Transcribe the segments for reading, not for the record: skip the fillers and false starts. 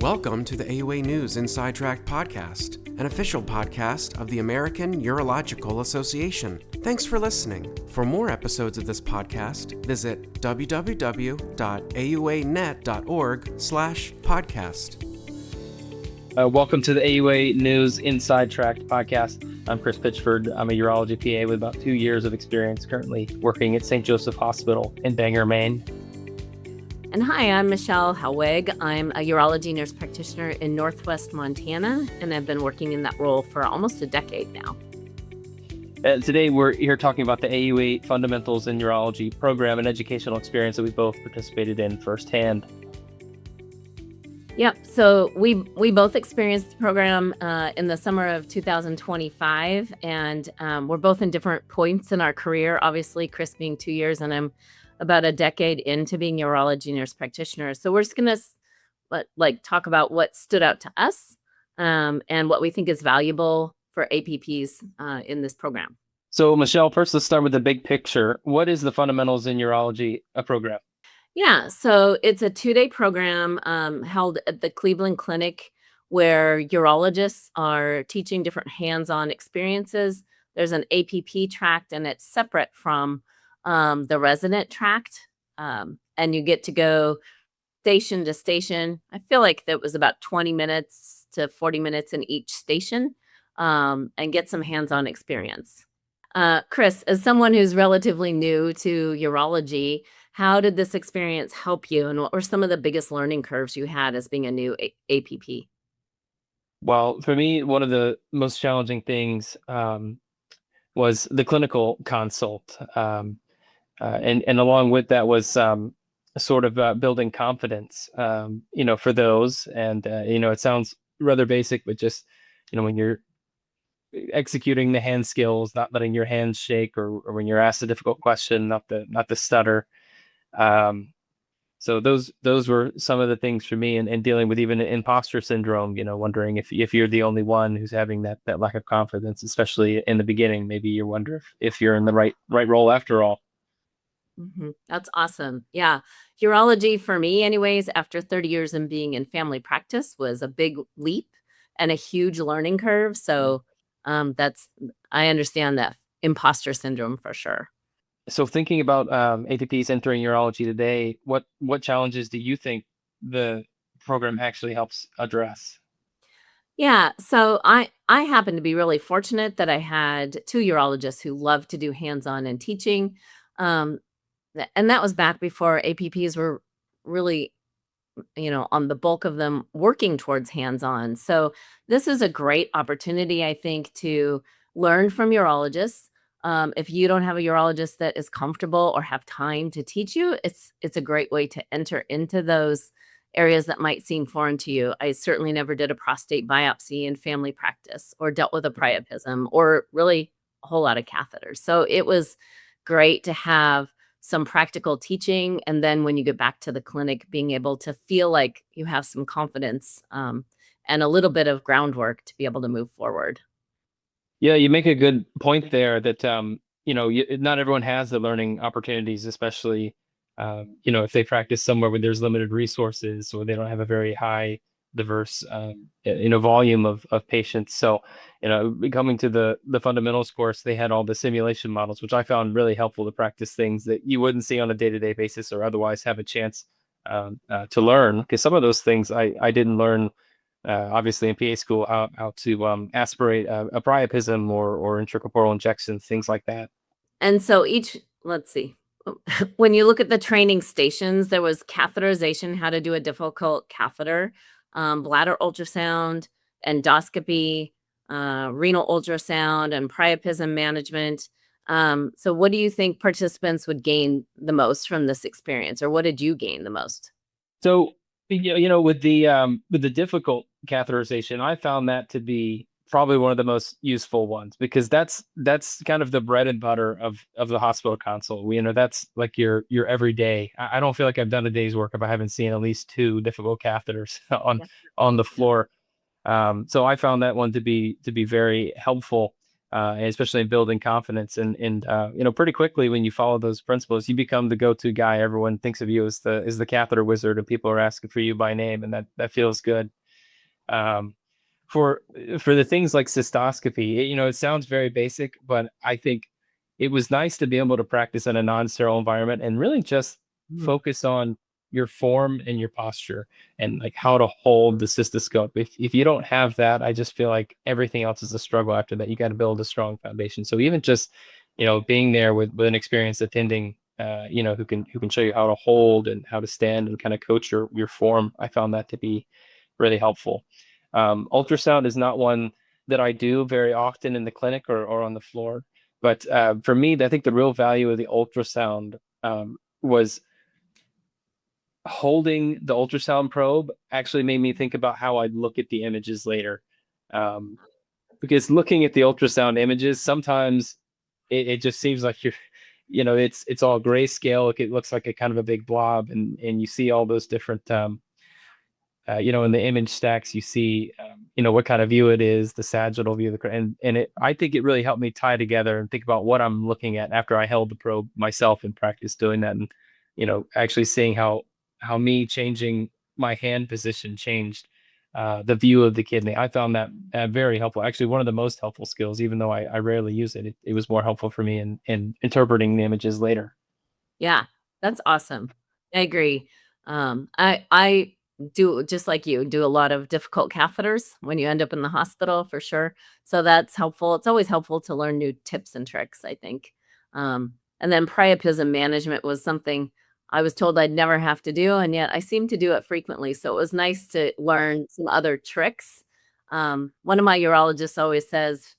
Welcome to the AUANews Inside Tract podcast, an official podcast of the American Urological Association. Thanks for listening. For more episodes of this podcast, visit www.auanet.org/podcast. Welcome to the AUA News Inside Tract podcast. I'm Chris Pitchford. I'm a urology PA with about 2 years of experience, currently working at St. Joseph Hospital in Bangor, Maine. And hi, I'm Michelle Hellwig. I'm a urology nurse practitioner in Northwest Montana, and I've been working in that role for almost a decade now. Today, we're here talking about the AUA Fundamentals in Urology program, an educational experience that we both participated in firsthand. Yep. So we both experienced the program in the summer of 2025, and we're both in different points in our career. Obviously, Chris being 2 years, and I'm about a decade into being a urology nurse practitioner. So we're just going to talk about what stood out to us and what we think is valuable for APPs in this program. So Michelle, first let's start with the big picture. What is the Fundamentals in Urology program? Yeah, so it's a 2-day program held at the Cleveland Clinic where urologists are teaching different hands-on experiences. There's an APP tract, and it's separate from the resident tract, and you get to go station to station. I feel like that was about 20 minutes to 40 minutes in each station, and get some hands-on experience. Chris, as someone who's relatively new to urology, how did this experience help you, and what were some of the biggest learning curves you had as being a new APP? Well, for me, one of the most challenging things was the clinical consult. And along with that was sort of building confidence, for those. And, it sounds rather basic, but just, when you're executing the hand skills, not letting your hands shake, or when you're asked a difficult question, not the stutter. So those were some of the things for me, and dealing with even imposter syndrome, wondering if you're the only one who's having that lack of confidence, especially in the beginning. Maybe you wonder if you're in the right role after all. Mm-hmm. That's awesome. Yeah. Urology for me, anyways, after 30 years in being in family practice, was a big leap and a huge learning curve. So I understand that imposter syndrome for sure. So thinking about APPs entering urology today, what challenges do you think the program actually helps address? Yeah. So I happen to be really fortunate that I had 2 urologists who love to do hands-on and teaching. And that was back before APPs were really, on the bulk of them working towards hands-on. So this is a great opportunity, I think, to learn from urologists. If you don't have a urologist that is comfortable or have time to teach you, it's a great way to enter into those areas that might seem foreign to you. I certainly never did a prostate biopsy in family practice or dealt with a priapism or really a whole lot of catheters. So it was great to have some practical teaching, and then when you get back to the clinic, being able to feel like you have some confidence and a little bit of groundwork to be able to move forward. Yeah, you make a good point there that not everyone has the learning opportunities, especially if they practice somewhere where there's limited resources, or they don't have a very high diverse volume of patients. So coming to the fundamentals course, they had all the simulation models, which I found really helpful to practice things that you wouldn't see on a day-to-day basis or otherwise have a chance to learn, because some of those things I didn't learn obviously in PA school, how to aspirate a priapism or intracorporeal injections, things like that. And so let's see, when you look at the training stations, there was catheterization, how to do a difficult catheter, bladder ultrasound, endoscopy, renal ultrasound, and priapism management. So what do you think participants would gain the most from this experience, or what did you gain the most? So, with the difficult catheterization, I found that to be probably one of the most useful ones, because that's kind of the bread and butter of the hospital console. That's like your everyday. I don't feel like I've done a day's work if I haven't seen at least 2 difficult catheters on the floor. So I found that one to be very helpful. and especially in building confidence. And pretty quickly when you follow those principles, you become the go-to guy. Everyone thinks of you as the catheter wizard, and people are asking for you by name, and that feels good. Um, for the things like cystoscopy, it sounds very basic, but I think it was nice to be able to practice in a non-sterile environment and really just Mm. focus on your form and your posture and like how to hold the cystoscope. If you don't have that, I just feel like everything else is a struggle after that. You got to build a strong foundation. So even just, being there with an experienced attending, who can show you how to hold and how to stand and kind of coach your form, I found that to be really helpful. Ultrasound is not one that I do very often in the clinic or on the floor. But for me, I think the real value of the ultrasound was holding the ultrasound probe actually made me think about how I'd look at the images later. Um, because looking at the ultrasound images, sometimes it just seems like it's all grayscale. It looks like a kind of a big blob, and you see all those different in the image stacks, you see, what kind of view it is, the sagittal view, I think it really helped me tie together and think about what I'm looking at after I held the probe myself and practice doing that, and actually seeing how me changing my hand position changed the view of the kidney. I found that very helpful. Actually, one of the most helpful skills, even though I rarely use it. It was more helpful for me in interpreting the images later. Yeah, that's awesome. I agree. I do just like you, do a lot of difficult catheters when you end up in the hospital for sure. So that's helpful. It's always helpful to learn new tips and tricks, I think. And then priapism management was something I was told I'd never have to do, and yet I seem to do it frequently. So it was nice to learn some other tricks. One of my urologists always says,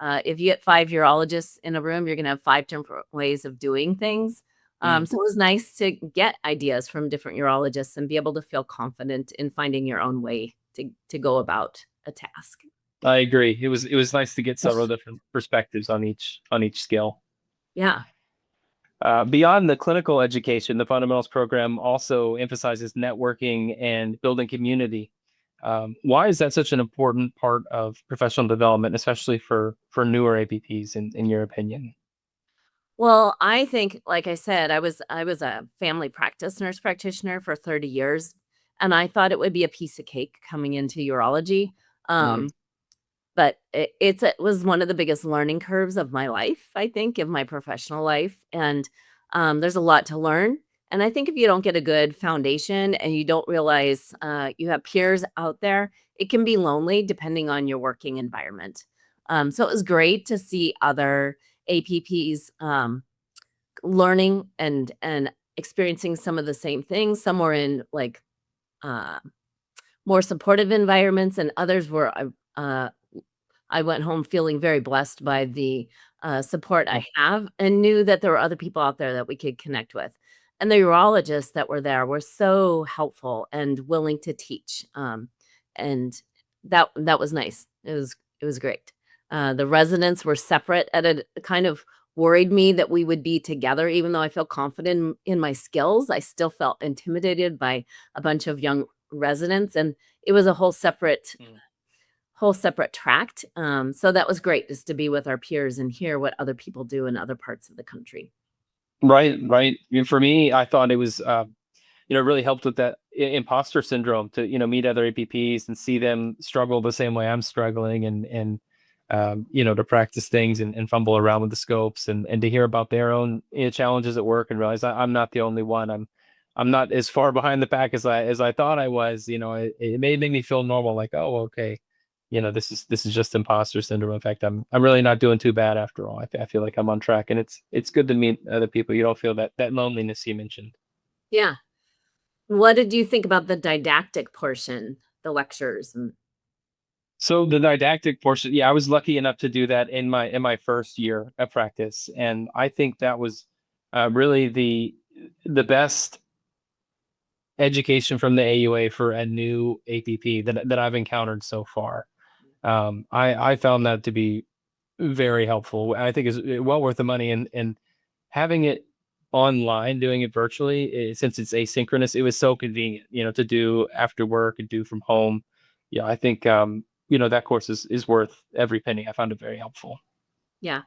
if you get 5 urologists in a room, you're going to have 5 different ways of doing things. Mm. So it was nice to get ideas from different urologists and be able to feel confident in finding your own way to go about a task. I agree. It was nice to get several different perspectives on each skill. Yeah. Beyond the clinical education, the fundamentals program also emphasizes networking and building community. Why is that such an important part of professional development, especially for newer APPs, in your opinion? Well, I think, like I said, I was a family practice nurse practitioner for 30 years, and I thought it would be a piece of cake coming into urology. Mm. Um, but it was one of the biggest learning curves of my life, I think, of my professional life, and, there's a lot to learn, and I think if you don't get a good foundation and you don't realize, you have peers out there, it can be lonely depending on your working environment. So it was great to see other APPs, learning and experiencing some of the same things. Some were in, like, uh, more supportive environments, and others were, I went home feeling very blessed by the, support I have and knew that there were other people out there that we could connect with. And the urologists that were there were so helpful and willing to teach, and that was nice. It was great. The residents were separate at a kind of worried me that we would be together even though I felt confident in my skills. I still felt intimidated by a bunch of young residents, and it was a whole separate tract. So that was great just to be with our peers and hear what other people do in other parts of the country. Right, right. And for me, I thought it was, really helped with that imposter syndrome to, meet other APPs and see them struggle the same way I'm struggling, and to practice things and fumble around with the scopes, and to hear about their own challenges at work and realize I'm not the only one. I'm not as far behind the pack as I thought I was. It made me feel normal, like, oh, okay. This is just imposter syndrome. In fact, I'm really not doing too bad after all. I feel like I'm on track, and it's good to meet other people. You don't feel that loneliness you mentioned. Yeah. What did you think about the didactic portion, the lectures? And So the didactic portion, yeah, I was lucky enough to do that in my first year of practice, and I think that was really the best education from the AUA for a new APP that I've encountered so far. I found that to be very helpful. I think is well worth the money, and having it online, doing it virtually, since it's asynchronous, it was so convenient, to do after work and do from home. Yeah, I think that course is worth every penny. I found it very helpful. Yeah.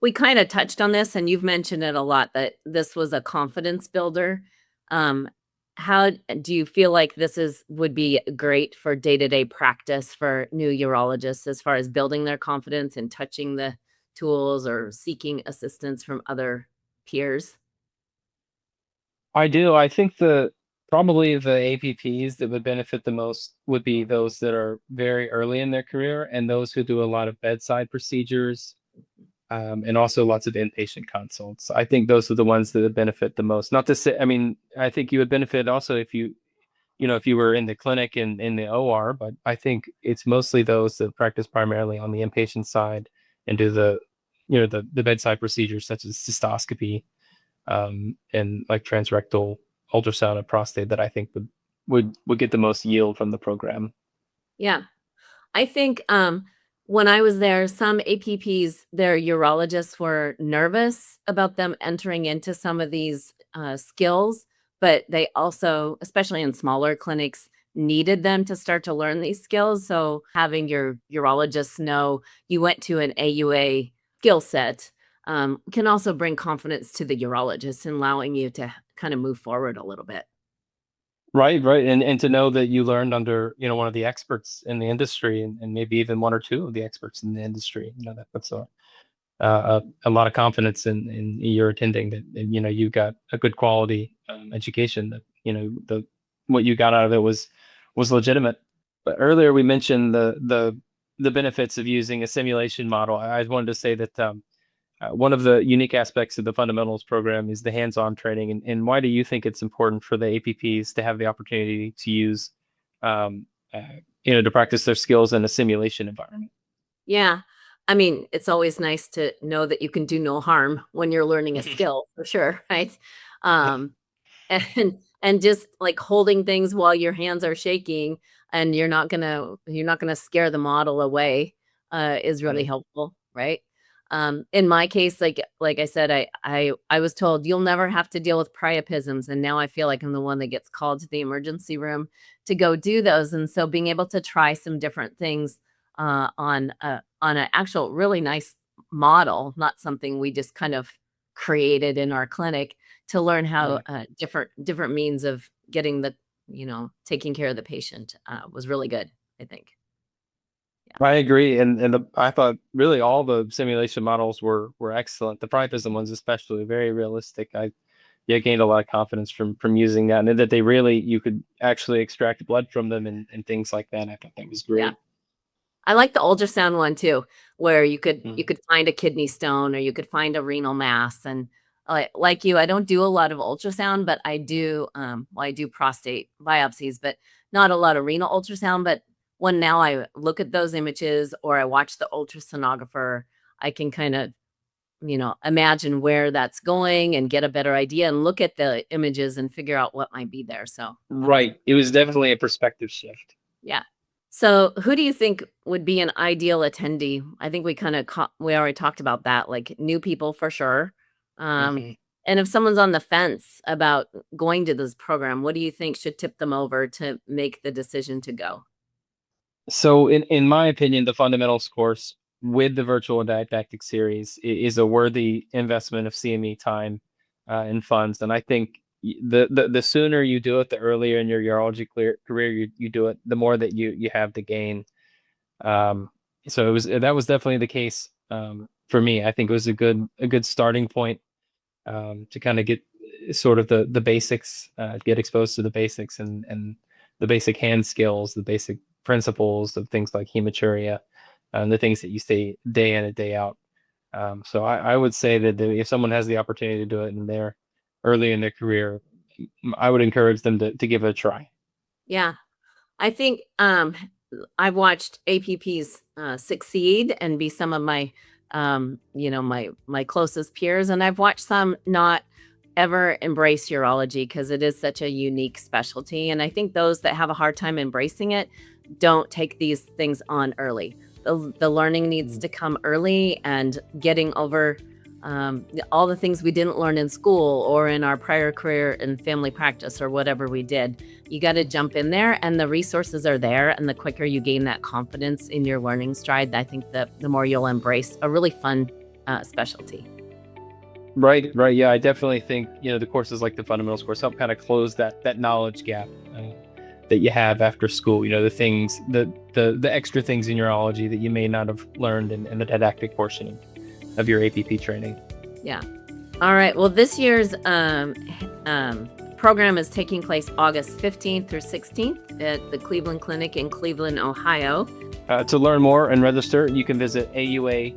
We kind of touched on this, and you've mentioned it a lot that this was a confidence builder. Um, how do you feel like this is would be great for day-to-day practice for new urologists as far as building their confidence and touching the tools or seeking assistance from other peers? I do. I think probably the APPs that would benefit the most would be those that are very early in their career and those who do a lot of bedside procedures, and also lots of inpatient consults. I think those are the ones that would benefit the most. Not to say, I mean, I think you would benefit also if if you were in the clinic and in the OR, but I think it's mostly those that practice primarily on the inpatient side and do the bedside procedures such as cystoscopy, and like transrectal ultrasound of prostate that I think would get the most yield from the program. Yeah. I think, when I was there, some APPs, their urologists were nervous about them entering into some of these, skills, but they also, especially in smaller clinics, needed them to start to learn these skills, so having your urologists know you went to an AUA skill set, can also bring confidence to the urologist and allowing you to kinda move forward a little bit. Right, right. And to know that you learned under, one of the experts in the industry and maybe even one or two of the experts in the industry, that puts a lot of confidence in your attending that, you got a good quality education that, the what you got out of it was legitimate. But earlier we mentioned the benefits of using a simulation model. I wanted to say that one of the unique aspects of the fundamentals program is the hands-on training. And why do you think it's important for the APPs to have the opportunity to use, um, uh, to practice their skills in a simulation environment? Yeah. I mean, it's always nice to know that you can do no harm when you're learning a skill for sure, right? Um, and just like holding things while your hands are shaking and you're not gonna scare the model away, is really Right. helpful, right? In my case, like I said, I was told you'll never have to deal with priapisms, and now I feel like I'm the one that gets called to the emergency room to go do those, and so being able to try some different things, on an actual really nice model, not something we just kind of created in our clinic to learn how, Right. different means of getting taking care of the patient, was really good, I think. Yeah. I agree, and I thought really all the simulation models were excellent. The priapism ones, especially, very realistic. Yeah, gained a lot of confidence from using that, and that you could actually extract blood from them and things like that. I thought that was Yeah. great. I like the ultrasound one too, where you Mhm. could find a kidney stone or you could find a renal mass, and, like you, I don't do a lot of ultrasound, but I do prostate biopsies, but not a lot of renal ultrasound, but when now I look at those images or I watch the ultrasonographer, I can kinda, imagine where that's going and get a better idea and look at the images and figure out what might be there, so Right. It was definitely a perspective shift. yeah. So, who do you think would be an ideal attendee? I think we already talked about that, like new people for sure. Um, Mhm. and if someone's on the fence about going to this program, what do you think should tip them over to make the decision to go? So, in my opinion, the fundamentals course with the virtual didactic series is a worthy investment of CME time and funds. And I think the sooner you do it, the earlier in your urology career you do it, the more that you have to gain. Um, so that was definitely the case for me. I think it was a good starting point to kind of get sort of the basics, get exposed to the basics and the basic hand skills, the basic principles of things like hematuria, and the things that you see day in and day out. So I would say that if someone has the opportunity to do it and they're early in their career, I would encourage them to give it a try. Yeah. I think, I've watched APPs, succeed and be some of my closest peers, and I've watched some not ever embrace urology because it is such a unique specialty, and I think those that have a hard time embracing it don't take these things on early. The learning needs Mm. to come early, and getting over all the things we didn't learn in school or in our prior career in family practice or whatever we did. You got to jump in there, and the resources are there. And the quicker you gain that confidence in your learning stride, I think the more you'll embrace a really fun specialty. Right. Yeah, I definitely think, the courses like the fundamentals course help kind of close that knowledge gap that you have after school. The things, the extra things in urology that you may not have learned in the didactic portion of your APP training. Yeah. All right. Well, this year's program is taking place August 15th through 16th at the Cleveland Clinic in Cleveland, Ohio. To learn more and register, you can visit AUANet.org.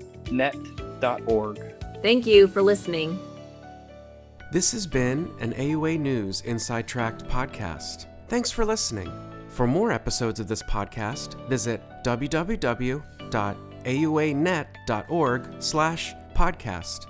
Thank you for listening. This has been an AUANews Inside Tract podcast. Thanks for listening. For more episodes of this podcast, visit www.auanet.org/podcast.